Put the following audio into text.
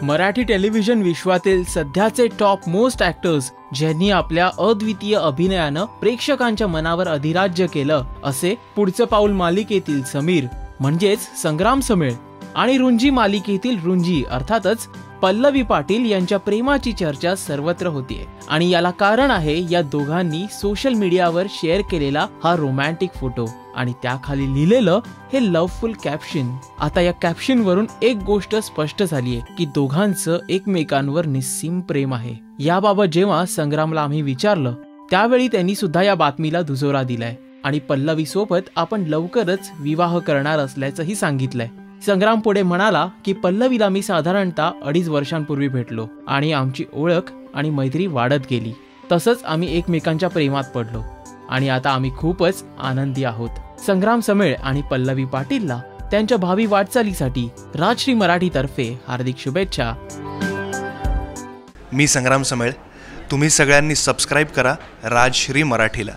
Marathi television विश्वातील सध्याचे top most actors ज्यांनी आपल्या अद्वितीय अभिनयानं प्रेक्षकांच्या मनावर अधिराज्य केलं असे पुढचं पाऊल मालिकेतील समीर म्हणजेच संग्राम समेळ आणि रुंजी मालिकेतील रुंजी अर्थातच पल्लवी पाटील यांच्या प्रेमाची चर्चा सर्वत्र होतीये आणि याला कारण आहे या दोघांनी सोशल मीडियावर शेअर केलेला हा रोमॅन्टिक फोटो आणि त्याखाली लिहिलेलं हे लवफुल कॅप्शन। आता या कॅप्शन वरून एक गोष्ट स्पष्ट झालीये की दोघांचं एकमेकांवर निस्सीम प्रेम आहे। याबाबत जेव्हा संग्रामला आम्ही विचारलं त्यावेळी त्यांनी सुद्धा या बातमीला दुजोरा दिलाय आणि पल्लवी सोबत आपण लवकरच विवाह करणार असल्याचंही सांगितलंय। संग्राम पुढे म्हणाला की पल्लवीला मी साधारणतः 2.5 वर्षांपूर्वी भेटलो आणि आमची ओळख आणि मैत्री वाढत गेली। तसंच आम्ही एकमेकांच्या प्रेमात पडलो आणि आता आम्ही खूपच आनंदी आहोत। संग्राम समेळ आणि पल्लवी पाटीलला त्यांच्या भावी वाटचालीसाठी राजश्री मराठीतर्फे हार्दिक शुभेच्छा। मी संग्राम समेळ, तुम्ही सगळ्यांनी सबस्क्राइब करा राजश्री मराठीला।